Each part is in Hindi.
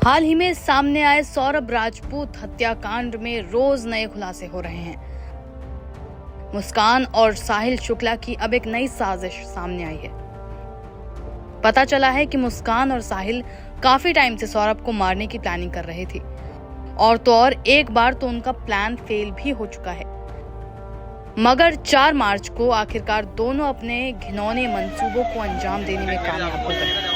हाल ही में सामने आए सौरभ राजपूत हत्याकांड में रोज नए खुलासे हो रहे हैं। मुस्कान और साहिल शुक्ला की अब एक नई साजिश सामने आई है। पता चला है कि मुस्कान और साहिल काफी टाइम से सौरभ को मारने की प्लानिंग कर रहे थे और तो और एक बार तो उनका प्लान फेल भी हो चुका है, मगर 4 मार्च को आखिरकार दोनों अपने घिनौने मंसूबों को अंजाम देने में कामयाब हो गए।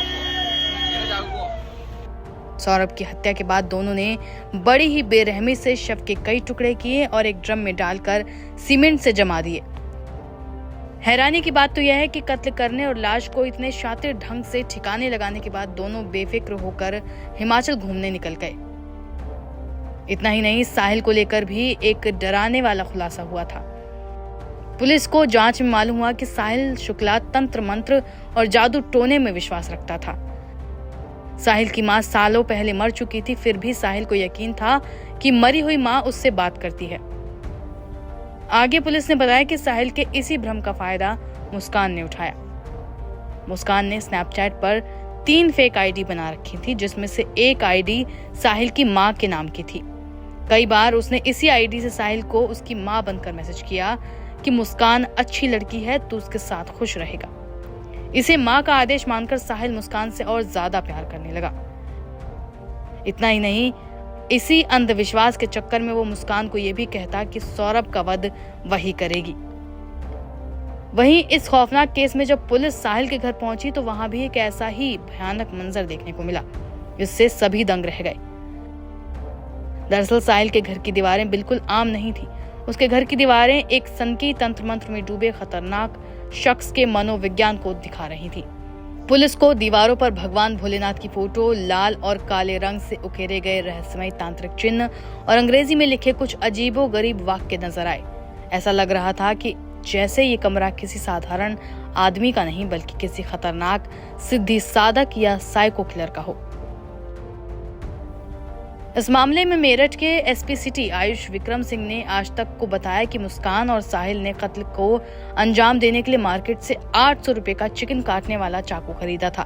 सौरभ की हत्या के बाद दोनों ने बड़ी ही बेरहमी से शव के कई टुकड़े किए और एक ड्रम में डालकर सीमेंट से जमा दिए। हैरानी की बात तो यह है कि कत्ल करने और लाश को इतने शातिर ढंग से ठिकाने लगाने के बाद दोनों बेफिक्र होकर हिमाचल घूमने निकल गए। इतना ही नहीं, साहिल को लेकर भी एक डराने वाला खुलासा हुआ था। पुलिस को जांच में मालूम हुआ कि साहिल शुक्ला तंत्र मंत्र और जादू टोने में विश्वास रखता था। साहिल की मां सालों पहले मर चुकी थी, फिर भी साहिल को यकीन था कि मरी हुई मां उससे बात करती है। आगे पुलिस ने बताया कि साहिल के इसी भ्रम का फायदा मुस्कान ने उठाया। मुस्कान ने स्नैपचैट पर 3 फेक आईडी बना रखी थी, जिसमें से एक आईडी साहिल की मां के नाम की थी। कई बार उसने इसी आईडी से साहिल को उसकी मां बनकर मैसेज किया कि मुस्कान अच्छी लड़की है, तू उसके साथ खुश रहेगा। इसे मां का आदेश मानकर साहिल मुस्कान से और ज्यादा प्यार करने लगा। इतना ही नहीं, इसी अंधविश्वास के चक्कर में वो मुस्कान को यह भी कहता कि सौरभ का वध वही करेगी। वहीं इस खौफनाक केस में जब पुलिस साहिल के घर पहुंची तो वहां भी एक ऐसा ही भयानक मंजर देखने को मिला, जिससे सभी दंग रह गए। दरअसल साहिल के घर की दीवारें बिल्कुल आम नहीं थी। उसके घर की दीवारें एक सनकी तंत्र मंत्र में डूबे खतरनाक शख्स के मनोविज्ञान को दिखा रही थी। पुलिस को दीवारों पर भगवान भोलेनाथ की फोटो, लाल और काले रंग से उकेरे गए रहस्यमय तांत्रिक चिन्ह और अंग्रेजी में लिखे कुछ अजीबोगरीब वाक्य नजर आए। ऐसा लग रहा था कि जैसे ये कमरा किसी साधारण आदमी का नहीं बल्कि किसी खतरनाक सिद्धि साधक या साइको किलर का हो। इस मामले में मेरठ के एसपी सिटी आयुष विक्रम सिंह ने आज तक को बताया कि मुस्कान और साहिल ने कत्ल को अंजाम देने के लिए मार्केट से 800 रुपए का चिकन काटने वाला चाकू खरीदा था।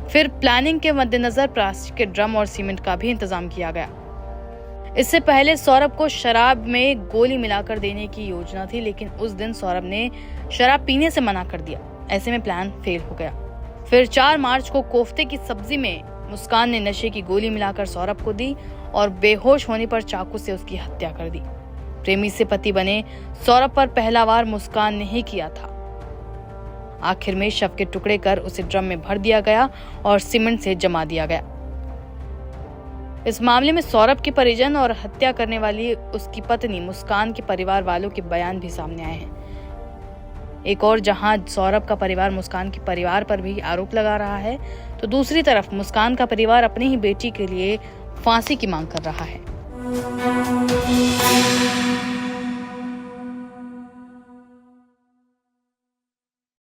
फिर प्लानिंग के मद्देनजर प्लास्टिक के ड्रम और सीमेंट का भी इंतजाम किया गया। इससे पहले सौरभ को शराब में गोली मिलाकर देने की योजना थी, लेकिन उस दिन सौरभ ने शराब पीने से मना कर दिया। ऐसे में प्लान फेल हो गया। फिर 4 मार्च को कोफ्ते की सब्जी में मुस्कान ने नशे की गोली मिलाकर सौरभ को दी और बेहोश होने पर चाकू से उसकी हत्या कर दी। प्रेमी से पति बने सौरभ पर पहला वार मुस्कान ने ही किया था। आखिर में शव के टुकड़े कर उसे ड्रम में भर दिया गया और सीमेंट से जमा दिया गया। इस मामले में सौरभ के परिजन और हत्या करने वाली उसकी पत्नी मुस्कान के परिवार वालों के बयान भी सामने आए हैं। एक और जहां सौरभ का परिवार मुस्कान के परिवार पर भी आरोप लगा रहा है, तो दूसरी तरफ मुस्कान का परिवार अपनी ही बेटी के लिए फांसी की मांग कर रहा है।